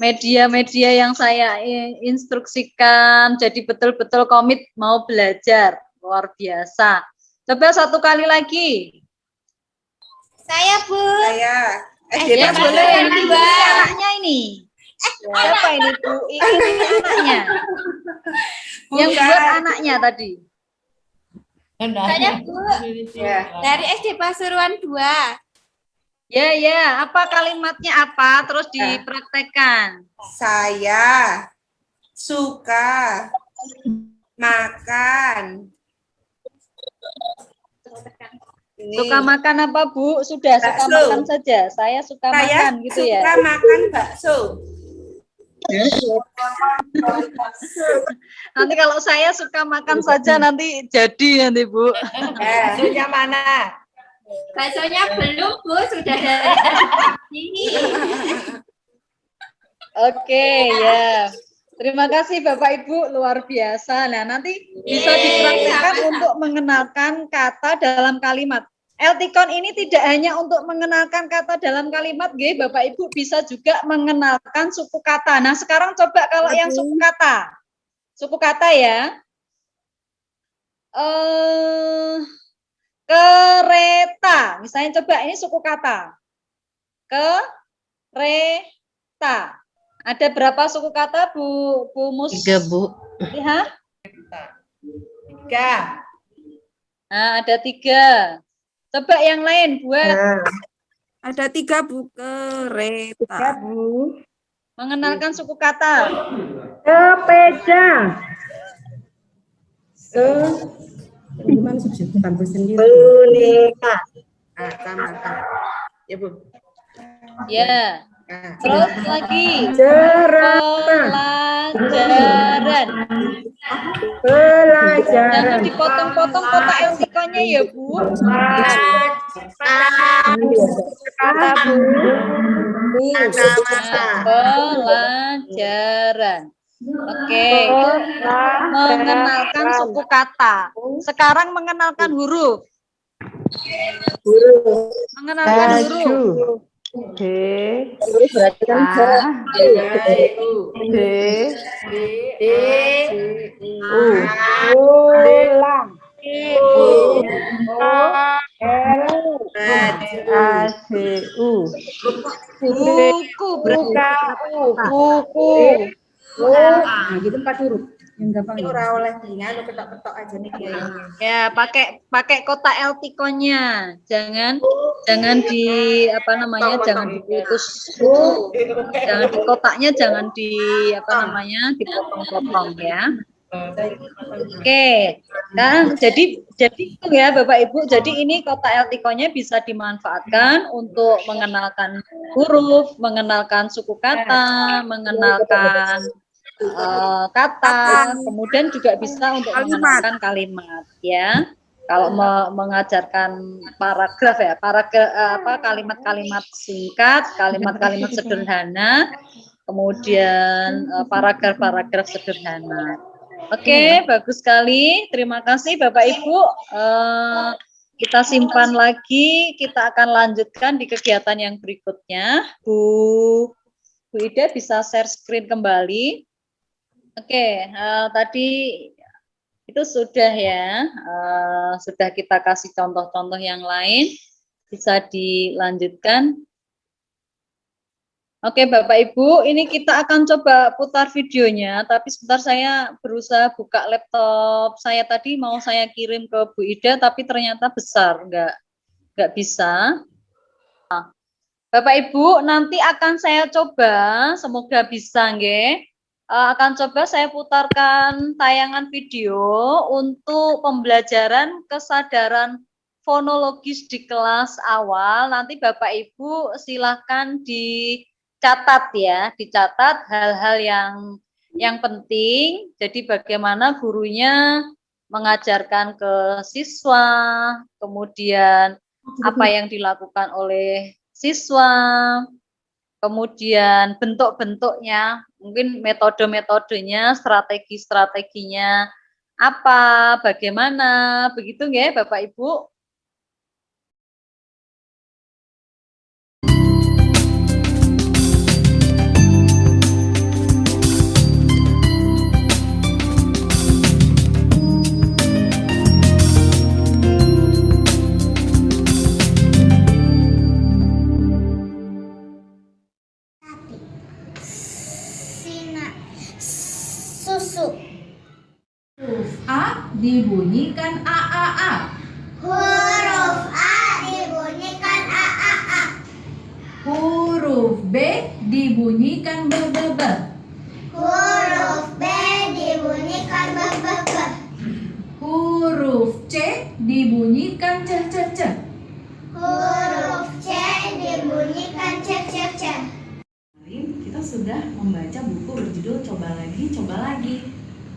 Media-media yang saya instruksikan, jadi betul-betul komit mau belajar. Luar biasa. Coba satu kali lagi. Saya, Bu. Saya. Ya boleh, ini anaknya ini. Siapa ini, Bu? Ini anaknya. Yang buat anaknya tadi. Saya, Bu. Dari SD Pasuruan 2. Ya. Apa kalimatnya apa? Terus dipraktekkan. Saya suka makan. Suka makan apa, Bu? Sudah suka Bakso. makan saja. Saya suka makan gitu ya. Saya suka makan bakso. Nanti kalau saya suka makan saja nanti jadi nanti, Bu. Baksonya mana? Baksonya belum, Bu, sudah dari sini. Oke, ya. Terima kasih Bapak Ibu, luar biasa. Nah, nanti bisa dipraktikkan untuk mengenalkan kata dalam kalimat. Eltikon ini tidak hanya untuk mengenalkan kata dalam kalimat, nggih, Bapak Ibu bisa juga mengenalkan suku kata. Nah, sekarang coba kalau yang suku kata. Suku kata ya. Kereta. Misalnya coba ini suku kata. Kereta. Ada berapa suku kata, Bu Mus? 3, Bu. Lihat. 3. Nah, ada 3. Coba yang lain buat. Ada 3, Bu. Kereta. 3, Bu. Mengenalkan suku kata. Sepeda. Gimana sih tampil sendiri? Boneka. Ah, sama. Ya, Bu. Ya. Ah, Terus lagi. Jerapah. Pelajaran. Pelajaran. Jangan dipotong-potong kotak eltikonnya ya, Bu. Kata Bu. Pelajaran. Oke, itu mengenalkan suku kata. Sekarang mengenalkan huruf. Mengenalkan huruf. D. Pulang. Buku. Buku. Nah, gitu 4 huruf. Yang gampang. Ora oleh nganu ketok-ketok aja nih ya. Ya, pakai kotak eltikonnya. Jangan di apa namanya? Jangan diputus. Jangan di kotaknya jangan di apa namanya? Dipotong-potong ya. Oke. Nah, jadi itu ya Bapak Ibu. Jadi ini kotak eltikonnya bisa dimanfaatkan untuk mengenalkan huruf, mengenalkan suku kata, mengenalkan kata, kemudian juga bisa untuk mengenalkan kalimat ya. Kalau mengajarkan paragraf ya, kalimat-kalimat singkat, kalimat-kalimat sederhana, kemudian paragraf-paragraf sederhana. Oke, bagus sekali. Terima kasih Bapak Ibu. Kita simpan lagi, kita akan lanjutkan di kegiatan yang berikutnya. Bu Ida bisa share screen kembali. Oke, tadi itu sudah ya, sudah kita kasih contoh-contoh yang lain, bisa dilanjutkan. Oke Bapak Ibu, ini kita akan coba putar videonya, tapi sebentar saya berusaha buka laptop saya tadi mau saya kirim ke Bu Ida, tapi ternyata besar, nggak bisa. Nah, Bapak Ibu, nanti akan saya coba, semoga bisa nggih. Akan coba saya putarkan tayangan video untuk pembelajaran kesadaran fonologis di kelas awal. Nanti Bapak Ibu silahkan dicatat ya, dicatat hal-hal yang penting. Jadi bagaimana gurunya mengajarkan ke siswa, kemudian apa yang dilakukan oleh siswa, kemudian bentuk-bentuknya, mungkin metode-metodenya, strategi-strateginya, apa, bagaimana, begitu nggih Bapak Ibu? Susu. Huruf A dibunyikan A. Huruf A dibunyikan A. Huruf B dibunyikan B. Huruf B dibunyikan B. Huruf C dibunyikan C. Huruf C dibunyikan C. Kita sudah membaca buku berjudul Coba Lagi.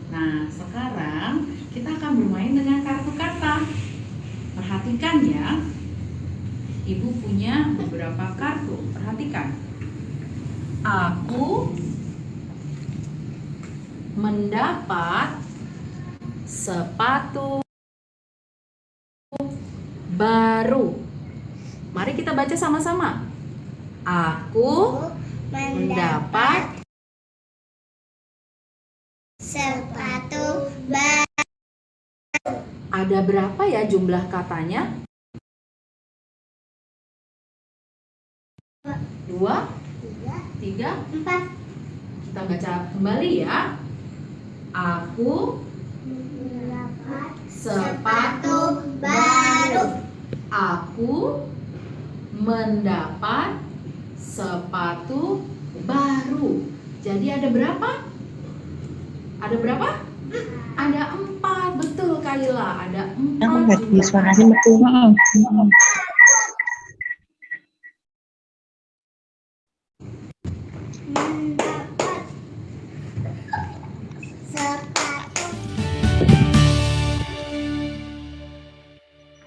Nah, sekarang kita akan bermain dengan kartu kata. Perhatikan ya. Ibu punya beberapa kartu. Perhatikan. Aku mendapat sepatu baru. Mari kita baca sama-sama. Aku mendapat sepatu baru. Ada berapa ya jumlah katanya? 2, 3, 4. Kita baca kembali ya. Aku Mendapat sepatu baru. Aku mendapat sepatu baru. Jadi ada berapa? Ada berapa? Ada 4. Betul Kaila, ada 4 jumlah. Mendapat sepatu.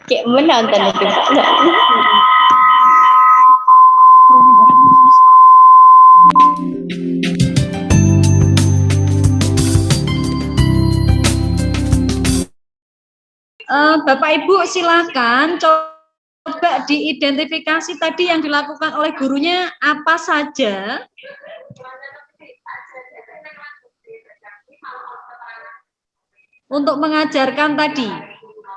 Kayak menonton itu. Bapak Ibu silakan coba diidentifikasi tadi yang dilakukan oleh gurunya apa saja. Untuk mengajarkan tadi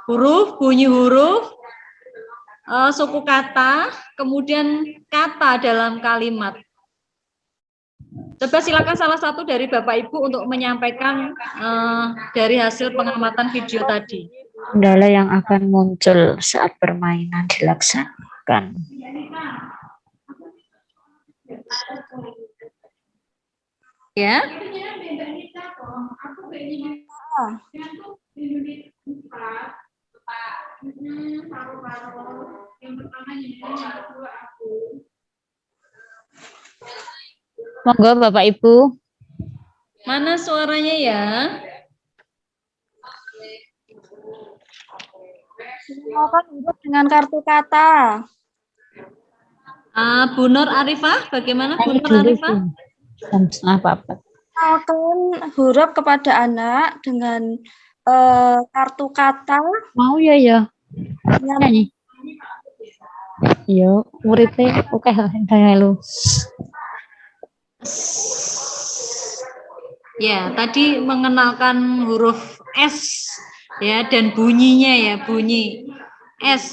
huruf, bunyi huruf, suku kata, kemudian kata dalam kalimat. Coba silakan salah satu dari Bapak Ibu untuk menyampaikan dari hasil pengamatan video tadi. Kendala yang akan muncul saat permainan dilaksanakan. Ya. Monggo Bapak Ibu. Mana suaranya ya? Silakan huruf dengan kartu kata. Bu Nur Arifah, bagaimana Bu Nur Arifah? Apa-apa. Akan huruf kepada anak dengan kartu kata. Mau ya ya. Nyanyi. Yo, muridnya oke lu. Ya, tadi mengenalkan huruf S ya dan bunyinya ya, bunyi S.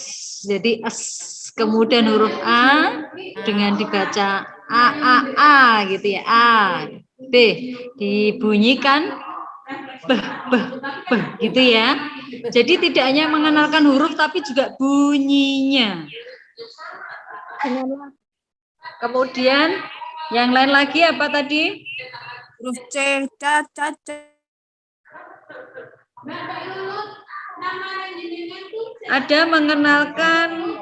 Jadi S. Kemudian huruf A dengan dibaca A gitu ya, A. B dibunyikan B gitu ya. Jadi tidak hanya mengenalkan huruf tapi juga bunyinya. Kemudian yang lain lagi apa tadi? Huruf C, ca, ca, ca. Ada mengenalkan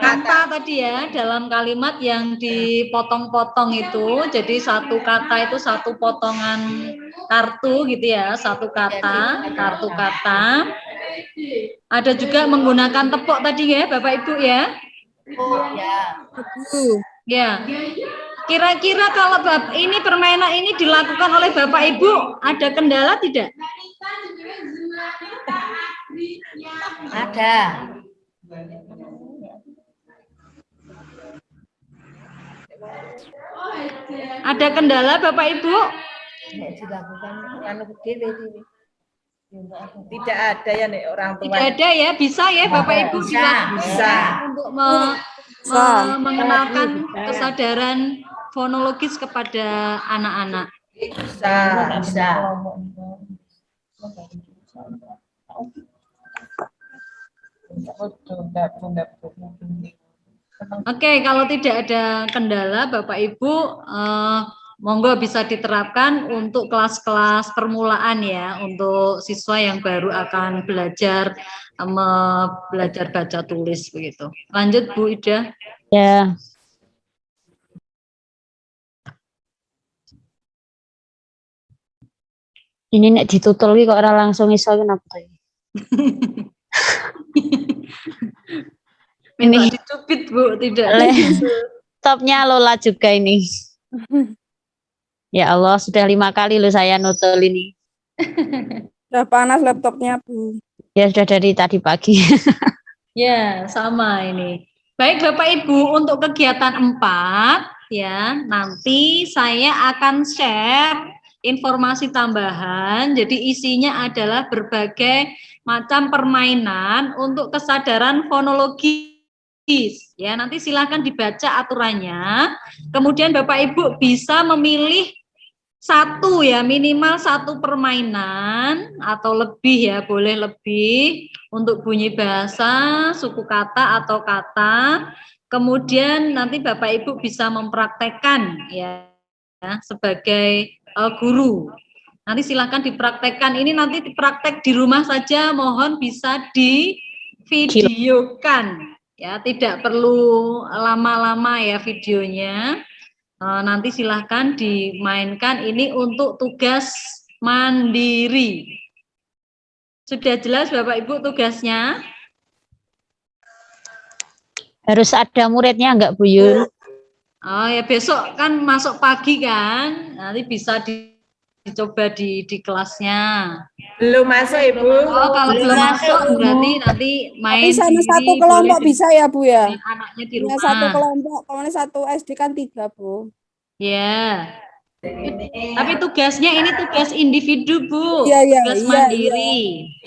kata tadi ya dalam kalimat yang dipotong-potong itu. Jadi satu kata itu satu potongan kartu gitu ya, satu kata, kartu kata. Ada juga menggunakan tepuk tadi ya Bapak Ibu ya. Ya. Kira-kira kalau ini permainan ini dilakukan oleh Bapak Ibu, ada kendala tidak? Ada. Ada kendala Bapak Ibu? Tidak ada ya nih orang tua. Tidak ada ya, bisa ya Bapak Ibu bisa. Untuk mengenalkan kesadaran fonologis kepada anak-anak. Bisa. Oke, kalau tidak ada kendala Bapak Ibu, monggo bisa diterapkan untuk kelas-kelas permulaan ya, untuk siswa yang baru akan belajar baca tulis begitu. Lanjut Bu Ida. Ya. Ini nek ditutul kok ora langsung iso kenapa to? Minta Ini dicubit, Bu, tidak. laptopnya Lola juga ini. Ya Allah, sudah 5 kali loh saya nutol ini. Udah panas laptopnya, Bu. Ya sudah dari tadi pagi. Ya, sama ini. Baik Bapak Ibu, untuk kegiatan 4 ya, nanti saya akan share informasi tambahan. Jadi isinya adalah berbagai macam permainan untuk kesadaran fonologis. Ya, nanti silakan dibaca aturannya. Kemudian Bapak Ibu bisa memilih satu ya, minimal satu permainan atau lebih ya, boleh lebih untuk bunyi bahasa, suku kata atau kata. Kemudian nanti Bapak Ibu bisa mempraktekkan ya, sebagai guru. Nanti silakan dipraktekkan. Ini nanti dipraktek di rumah saja, mohon bisa divideokan ya, tidak perlu lama-lama ya videonya. Nanti silahkan dimainkan ini untuk tugas mandiri. Sudah jelas Bapak Ibu tugasnya? Harus ada muridnya enggak, Bu Yul? Oh ya, besok kan masuk pagi kan, nanti bisa dicoba di kelasnya. Belum masuk, Ibu. Oh, kalau belum masuk berarti nanti main Tapi sama sendiri, satu kelompok boleh bisa ya, Bu ya? dengan anaknya di Punya rumah. satu kelompok, kalau ini satu SD kan 3, Bu. Ya. Tapi tugasnya ini tugas individu, Bu. Iya, iya, Tugas iya, mandiri.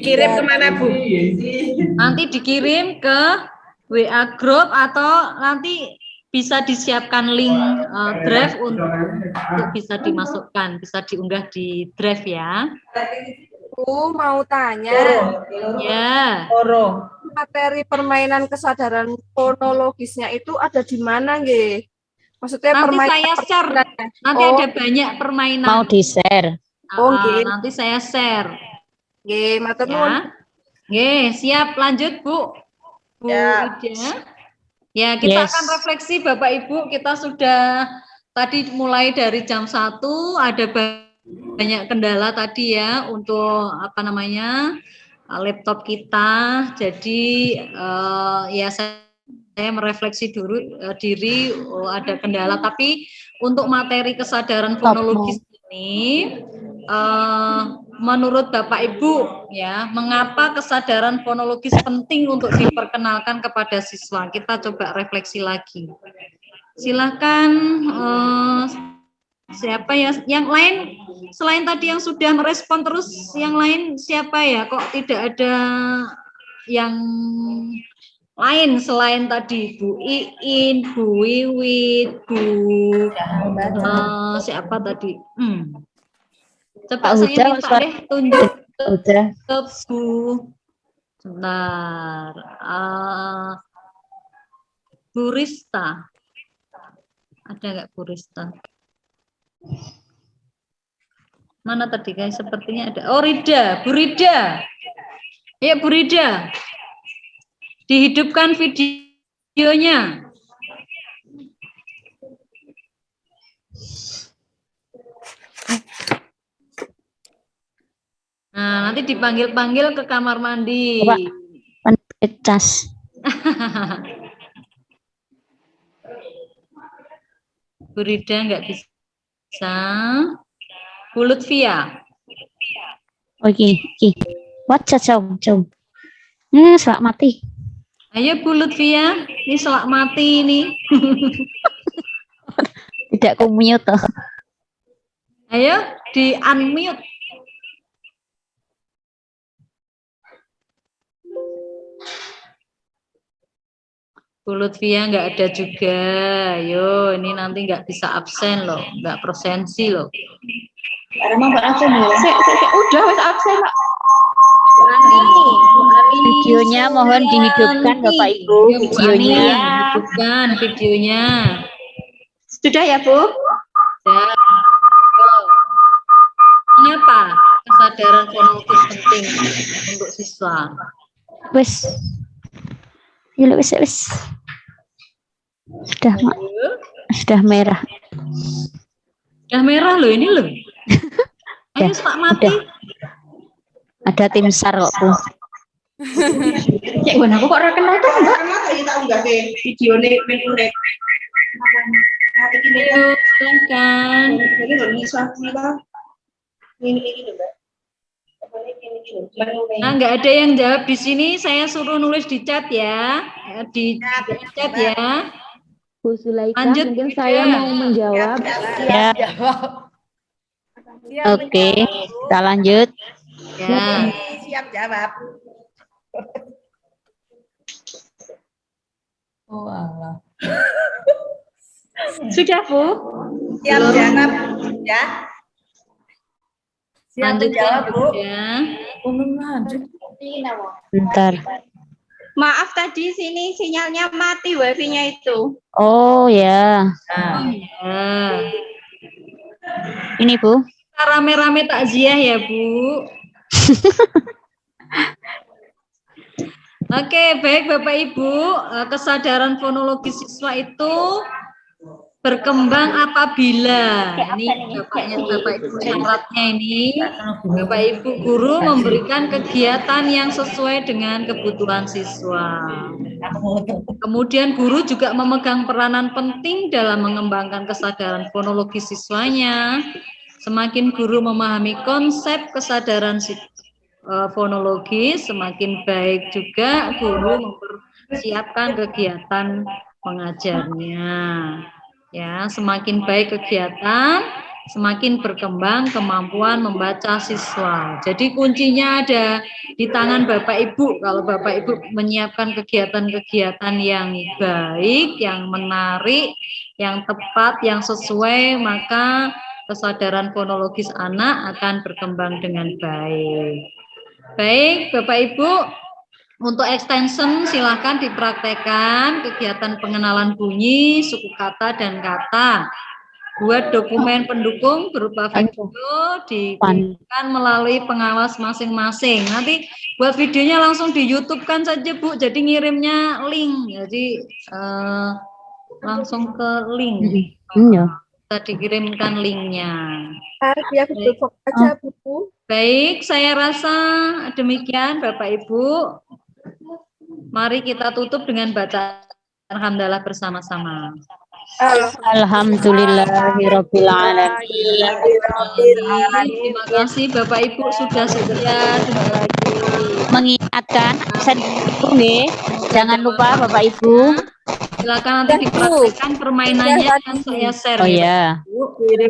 Kirim kemana, Bu? Nanti dikirim ke WA group atau nanti bisa disiapkan link drive untuk bisa dimasukkan, bisa diunggah di drive ya. Bu, mau tanya. Ya. Materi permainan kesadaran fonologisnya itu ada di mana, nggih? Maksudnya Nanti permainan saya share. Nanti ada banyak permainan. Mau di-share. nggih. Nanti saya share. Nggih, matur nuwun. Ya. Nggih, siap lanjut, Bu. Bu Ida. Ya, kita Yes. akan refleksi Bapak Ibu. Kita sudah tadi mulai dari jam 1 ada banyak kendala tadi ya untuk apa namanya? Laptop kita. Jadi ya saya merefleksi dulu diri ada kendala, tapi untuk materi kesadaran fonologis ini menurut Bapak Ibu ya, mengapa kesadaran fonologis penting untuk diperkenalkan kepada siswa? Kita coba refleksi lagi. Silakan siapa ya yang lain selain tadi yang sudah merespon, terus yang lain siapa ya? Kok tidak ada yang lain selain tadi Bu Iin, Bu Wiwit, Bu siapa tadi? Coba Pak saya Huda, minta deh tunjuk Udah. ke Bu. Sebentar. Bu Rista. Ada nggak Bu Rista? Mana tadi guys? Sepertinya ada. Oh, Rida, Bu Rida. Ya, Bu Rida. Dihidupkan videonya. Nah, nanti dipanggil-panggil ke kamar mandi. Pak, pencas. Bu Rida nggak bisa. Bu Lutfia. Oke. What cacau. Selak mati. Ayo Bu Lutfia, ini selak mati ini. Tidak kumute toh. Ayo di unmute. Bu Lutfia nggak ada juga. Yo, ini nanti nggak bisa absen loh, nggak presensi loh. Emang Mbak absen ya? Udah wes absen, Pak. Videonya mohon dihidupkan Bapak Ibu. Videonya. Hidupkan videonya. Sudah ya, Bu? Ya. Mengapa kesadaran fonologis penting untuk siswa? Wes. Yuk, wes. Sudah merah. Sudah merah loh ini loh. Ayo Pak mati. Ada tim SAR kok, Bu. Cek gua aku kok ora kenal tuh, Mbak. Ya tak unggah deh video nih menurut. Nah, ini Silakan. ini loh ini suatu Bang. Ini loh, Mbak. Nah, nggak ada yang jawab di sini, saya suruh nulis di chat ya. Di chat ya. Bu Sulaika, Lanjut, mungkin Bunda. saya mau menjawab. Ya. Oke, kita lanjut. Ya. Siap jawab. Oh Allah. Sudah, Bu? Siap jawab ya. Lanjut jawab, Bu. ya. Bentar. Maaf tadi sini sinyalnya mati wifi-nya itu. Oh ya. Ya. Ini, Bu. Kita rame-rame takziah ya, Bu. Oke, baik Bapak Ibu, kesadaran fonologi siswa itu berkembang apabila ini Bapak Ibu syaratnya ini Bapak Ibu guru memberikan kegiatan yang sesuai dengan kebutuhan siswa. Kemudian guru juga memegang peranan penting dalam mengembangkan kesadaran fonologi siswanya. Semakin guru memahami konsep kesadaran fonologi, semakin baik juga guru mempersiapkan kegiatan mengajarnya. Ya, semakin baik kegiatan, semakin berkembang kemampuan membaca siswa. Jadi kuncinya ada di tangan Bapak Ibu. Kalau Bapak Ibu menyiapkan kegiatan-kegiatan yang baik, yang menarik, yang tepat, yang sesuai, maka kesadaran fonologis anak akan berkembang dengan baik. Baik, Bapak Ibu, untuk extension silahkan dipraktekkan kegiatan pengenalan bunyi, suku kata, dan kata. Buat dokumen pendukung berupa video dikirimkan melalui pengawas masing-masing. Nanti buat videonya langsung di YouTube kan saja, Bu. Jadi ngirimnya link. Jadi langsung ke link. Bisa dikirimkan linknya. Ya, aja, Bu. Baik, saya rasa demikian Bapak Ibu. Mari kita tutup dengan bacaan alhamdulillah bersama-sama. Alhamdulillahirabbil alamin. Terima kasih Bapak Ibu sudah setia. Mengingatkan nggih, jangan lupa Bapak Ibu. Silakan nanti dipraktikkan permainannya yang saya share. Oh ya.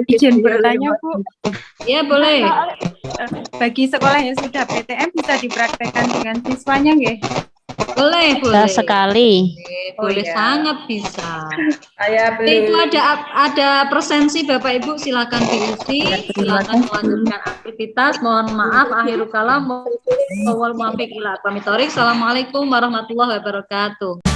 Izin bertanya, Bu. Ya, boleh. Bagi sekolah yang sudah PTM bisa dipraktekkan dengan siswanya nggih? Boleh, Bisa boleh. sekali. Boleh, sangat bisa. Saya Itu ada presensi Bapak Ibu, silakan diisi, silakan melanjutkan aktivitas. Mohon maaf akhirul kalam. Assalamualaikum warahmatullahi wabarakatuh.